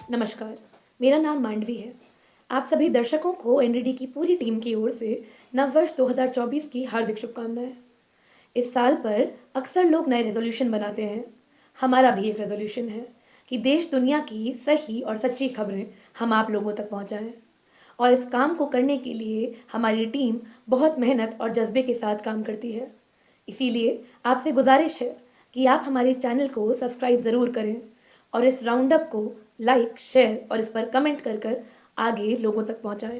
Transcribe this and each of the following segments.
नमस्कार, मेरा नाम मांडवी है। आप सभी दर्शकों को एनडीडी की पूरी टीम की ओर से नववर्ष 2024 की हार्दिक शुभकामनाएं। इस साल पर अक्सर लोग नए रेजोल्यूशन बनाते हैं। हमारा भी एक रेजोल्यूशन है कि देश दुनिया की सही और सच्ची खबरें हम आप लोगों तक पहुंचाएं। और इस काम को करने के लिए हमारी टीम बहुत मेहनत और जज्बे के साथ काम करती है। इसीलिए आपसे गुजारिश है कि आप हमारे चैनल को सब्सक्राइब ज़रूर करें और इस राउंडअप को लाइक, शेयर और इस पर कमेंट कर कर आगे लोगों तक पहुंचाएं।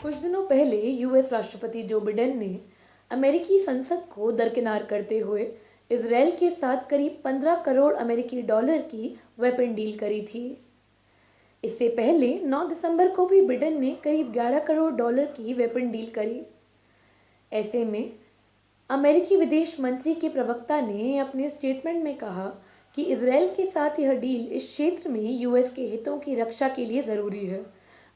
कुछ दिनों पहले यूएस राष्ट्रपति जो बिडेन ने अमेरिकी संसद को दरकिनार करते हुए इसराइल के साथ करीब 15 करोड़ अमेरिकी डॉलर की वेपन डील करी थी। इससे पहले 9 दिसंबर को भी बिडेन ने करीब 11 करोड़ डॉलर की वेपन डील करी। ऐसे में अमेरिकी विदेश मंत्री के प्रवक्ता ने अपने स्टेटमेंट में कहा कि इसराइल के साथ यह डील इस क्षेत्र में यूएस के हितों की रक्षा के लिए ज़रूरी है।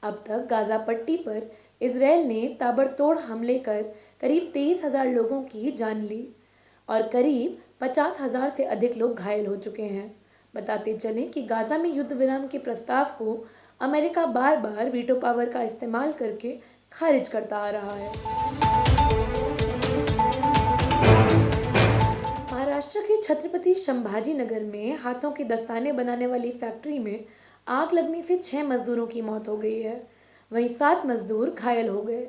अब तक गाज़ा पट्टी पर इसराइल ने ताबड़तोड़ हमले कर करीब 23,000 लोगों की जान ली और करीब 50,000 से अधिक लोग घायल हो चुके हैं। बताते चलें कि गाज़ा में युद्ध विराम के प्रस्ताव को अमेरिका बार बार वीटो पावर का इस्तेमाल करके खारिज करता आ रहा है। महाराष्ट्र के छत्रपति संभाजी नगर में हाथों के दस्ताने बनाने वाली फैक्ट्री में आग लगने से 6 मजदूरों की मौत हो गई है। वहीं 7 मजदूर घायल हो गए।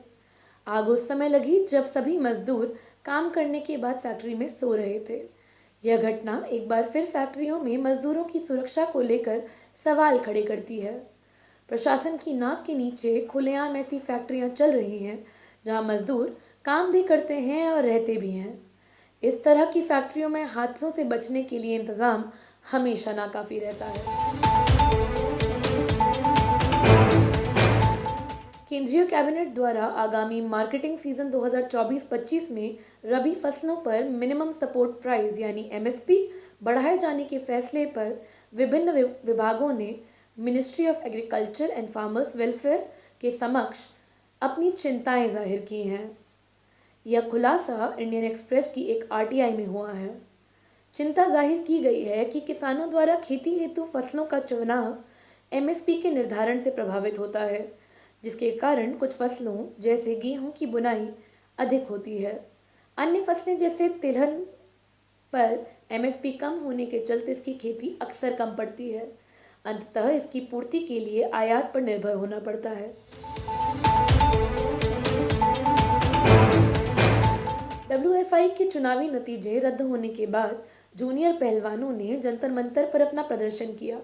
आग उस समय लगी जब सभी मजदूर काम करने के बाद फैक्ट्री में सो रहे थे। यह घटना एक बार फिर फैक्ट्रियों में मजदूरों की सुरक्षा को लेकर सवाल खड़े करती है। प्रशासन की नाक के नीचे खुलेआम ऐसी फैक्ट्रियां चल रही हैं जहां मजदूर काम भी करते हैं और रहते भी हैं। इस तरह की फैक्ट्रियों में हादसों से बचने के लिए इंतजाम हमेशा नाकाफी रहता है। केंद्रीय कैबिनेट द्वारा आगामी मार्केटिंग सीजन 2024-25 में रबी फसलों पर मिनिमम सपोर्ट प्राइस यानी एमएसपी बढ़ाए जाने के फैसले पर विभिन्न विभागों ने ministry of agriculture and farmers welfare के समक्ष अपनी चिंताएं जाहिर की हैं। यह खुलासा इंडियन एक्सप्रेस की एक आरटीआई में हुआ है। चिंता जाहिर की गई है कि किसानों द्वारा खेती हेतु फसलों का चुनाव एमएसपी के निर्धारण से प्रभावित होता है, जिसके कारण कुछ फसलों जैसे गेहूं की बुनाई अधिक होती है। अन्य फसलें जैसे तिलहन पर एमएसपी कम होने के चलते इसकी खेती अक्सर कम पड़ती है। अंततः इसकी पूर्ति के लिए आयात पर निर्भर होना पड़ता है। डब्ल्यूएफआई के चुनावी नतीजे रद्द होने के बाद जूनियर पहलवानों ने जंतर मंतर पर अपना प्रदर्शन किया।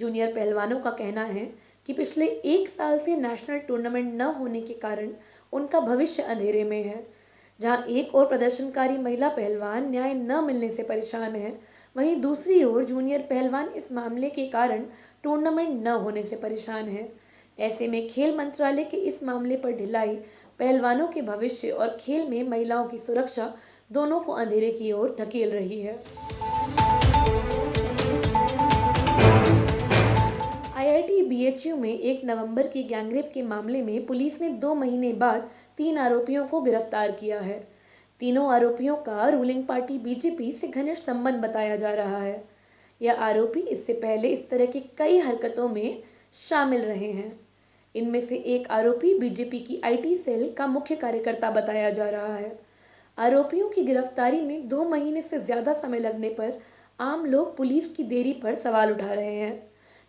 जूनियर पहलवानों का कहना है कि पिछले 1 साल से नेशनल टूर्नामेंट न होने के कारण उनका भविष्य अंधेरे में है। जहां एक ओर प्रदर्शनकारी महिला पहलवान न्याय न मिलने से परेशान है, वहीं दूसरी ओर जूनियर पहलवान इस मामले के कारण टूर्नामेंट न होने से परेशान है। ऐसे में खेल मंत्रालय के इस मामले पर ढिलाई पहलवानों के भविष्य और खेल में महिलाओं की सुरक्षा दोनों को अंधेरे की ओर धकेल रही है। आईआईटी बीएचयू में 1 नवंबर की गैंगरेप के मामले में पुलिस ने 2 महीने बाद 3 आरोपियों को गिरफ्तार किया है। तीनों आरोपियों का रूलिंग पार्टी बीजेपी से घनिष्ठ संबंध बताया जा रहा है। यह आरोपी इससे पहले इस तरह की कई हरकतों में शामिल रहे हैं। इनमें से एक आरोपी बीजेपी की आईटी सेल का मुख्य कार्यकर्ता बताया जा रहा है। आरोपियों की गिरफ्तारी में 2 महीने से ज्यादा समय लगने पर आम लोग पुलिस की देरी पर सवाल उठा रहे हैं।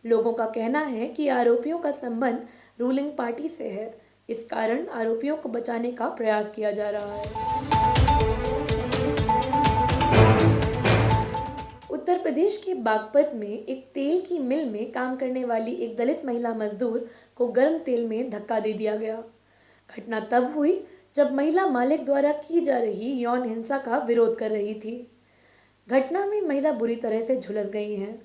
लोगों का कहना है कि आरोपियों का संबंध रूलिंग पार्टी से है। इस कारण आरोपियों को बचाने का प्रयास किया जा रहा है। उत्तर प्रदेश के बागपत में एक तेल की मिल में काम करने वाली एक दलित महिला मजदूर को गर्म तेल में धक्का दे दिया गया। घटना तब हुई जब महिला मालिक द्वारा की जा रही यौन हिंसा का विरोध कर रही थी। घटना में महिला बुरी तरह से झुलस गई हैं।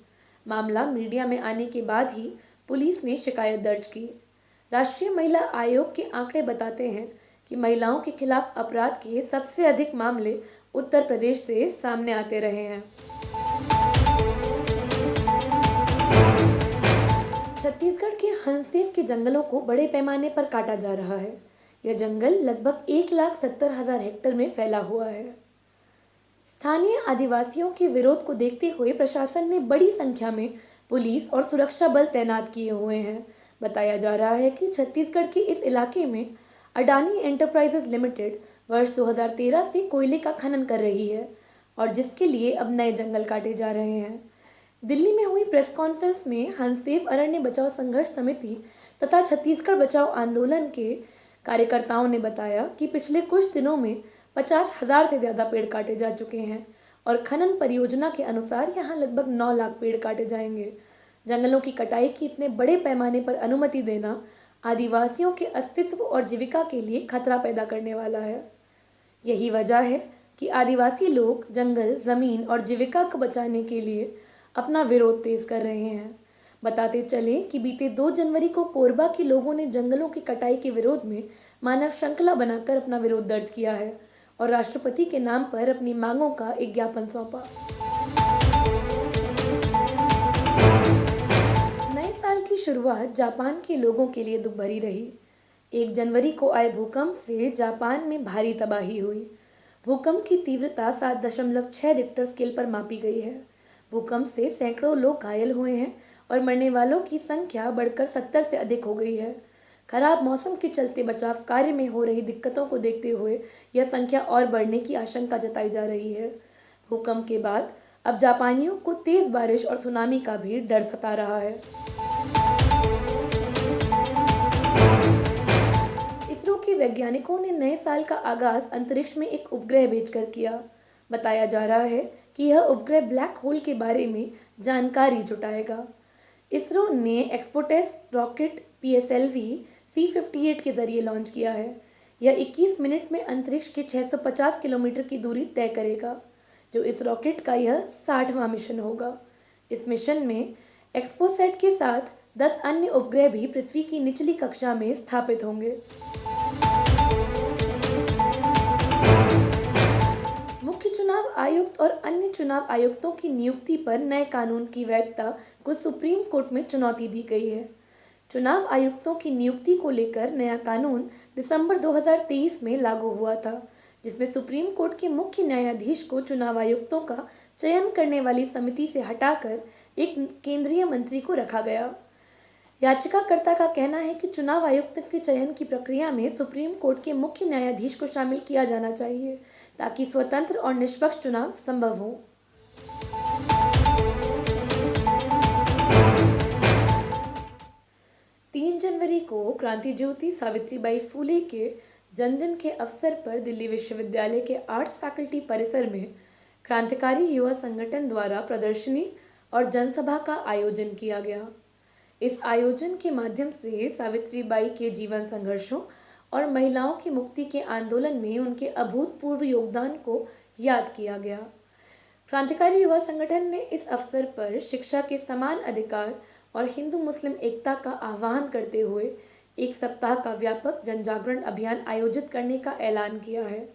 मामला मीडिया में आने के बाद ही पुलिस ने शिकायत दर्ज की। राष्ट्रीय महिला आयोग के आंकड़े बताते हैं कि महिलाओं के खिलाफ अपराध के सबसे अधिक मामले उत्तर प्रदेश से सामने आते रहे हैं। छत्तीसगढ़ के हंसदेव के जंगलों को बड़े पैमाने पर काटा जा रहा है। यह जंगल लगभग 1,70,000 हेक्टेयर में फैला हुआ है। स्थानीय आदिवासियों के विरोध को देखते हुए प्रशासन ने बड़ी संख्या में पुलिस और सुरक्षा बल तैनात किए हुए हैं। बताया जा रहा है कि छत्तीसगढ़ के इस इलाके में अडानी एंटरप्राइजेज लिमिटेड वर्ष 2013 से कोयले का खनन कर रही है और जिसके लिए अब नए जंगल काटे जा रहे हैं। दिल्ली में हुई प्रेस कॉन्फ्रेंस में हंसदेव अरण्य बचाओ संघर्ष समिति तथा छत्तीसगढ़ बचाओ आंदोलन के कार्यकर्ताओं ने बताया कि पिछले कुछ दिनों में 50,000 से ज्यादा पेड़ काटे जा चुके हैं और खनन परियोजना के अनुसार यहाँ लगभग 9 लाख पेड़ काटे जाएंगे। जंगलों की कटाई की इतने बड़े पैमाने पर अनुमति देना आदिवासियों के अस्तित्व और जीविका के लिए खतरा पैदा करने वाला है। यही वजह है कि आदिवासी लोग जंगल, जमीन और जीविका को बचाने के लिए अपना विरोध तेज कर रहे हैं। बताते चले कि बीते 2 जनवरी को कोरबा के लोगों ने जंगलों की कटाई के विरोध में मानव श्रृंखला बनाकर अपना विरोध दर्ज किया है और राष्ट्रपति के नाम पर अपनी मांगों का एक ज्ञापन सौंपा। नए साल की शुरुआत जापान के लोगों के लिए दुख भरी रही। 1 जनवरी को आए भूकंप से जापान में भारी तबाही हुई। भूकंप की तीव्रता 7.6 रिक्टर स्केल पर मापी गई है। भूकंप से सैकड़ों लोग घायल हुए हैं और मरने वालों की संख्या बढ़कर 70 से अधिक हो गई है। खराब मौसम के चलते बचाव कार्य में हो रही दिक्कतों को देखते हुए यह संख्या और बढ़ने की आशंका जताई जा रही है। भूकंप के बाद अब जापानियों को तेज बारिश और सुनामी का भी डर सता रहा है। इसरो के वैज्ञानिकों ने नए साल का आगाज अंतरिक्ष में एक उपग्रह भेजकर किया। बताया जा रहा है कि यह उपग्रह ब्लैक होल के बारे में जानकारी जुटाएगा। इसरो ने एक्सपोटेस रॉकेट PSLV C58 के जरिए लॉन्च किया है। यह 21 मिनट में अंतरिक्ष के 650 किलोमीटर की दूरी तय करेगा, जो इस रॉकेट का यह 60वां मिशन होगा। इस मिशन में एक्सपोसैट के साथ 10 अन्य उपग्रह भी पृथ्वी की निचली कक्षा में स्थापित होंगे। मुख्य चुनाव आयुक्त और अन्य चुनाव आयुक्तों की नियुक्ति पर नए कानून की वैधता को सुप्रीम कोर्ट में चुनौती दी गई है। चुनाव आयुक्तों की नियुक्ति को लेकर नया कानून दिसंबर 2023 में लागू हुआ था, जिसमें सुप्रीम कोर्ट के मुख्य न्यायाधीश को चुनाव आयुक्तों का चयन करने वाली समिति से हटाकर एक केंद्रीय मंत्री को रखा गया। याचिकाकर्ता का कहना है कि चुनाव आयुक्त के चयन की प्रक्रिया में सुप्रीम कोर्ट के मुख्य न्यायाधीश को शामिल किया जाना चाहिए ताकि स्वतंत्र और निष्पक्ष चुनाव संभव हो। जनवरी को क्रांति ज्योति सावित्रीबाई फूले के जन्मदिन के अवसर पर दिल्ली विश्वविद्यालय के आर्ट्स फैकल्टी परिसर में क्रांतिकारी युवा संगठन द्वारा प्रदर्शनी और जनसभा का आयोजन किया गया। इस आयोजन के माध्यम से सावित्रीबाई के जीवन संघर्षों और महिलाओं की मुक्ति के आंदोलन में उनके अभूतपूर्व योगदान को याद किया गया। क्रांतिकारी युवा संगठन ने इस अवसर पर शिक्षा के समान अधिकार और हिंदू मुस्लिम एकता का आह्वान करते हुए एक सप्ताह का व्यापक जन जागरण अभियान आयोजित करने का ऐलान किया है।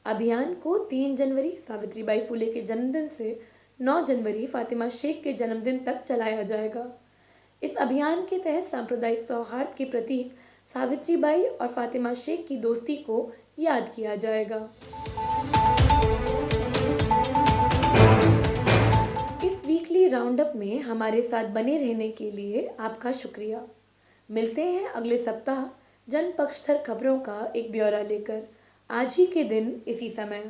अभियान को 3 जनवरी सावित्रीबाई फुले के जन्मदिन से 9 जनवरी फातिमा शेख के जन्मदिन तक चलाया जाएगा। इस अभियान के तहत सांप्रदायिक सौहार्द के प्रतीक सावित्रीबाई और फातिमा शेख की दोस्ती को याद किया जाएगा। इस वीकली राउंडअप में हमारे साथ बने रहने के लिए आपका शुक्रिया। मिलते हैं अगले सप्ताह जन पक्षधर खबरों का एक ब्यौरा लेकर, आज ही के दिन इसी समय।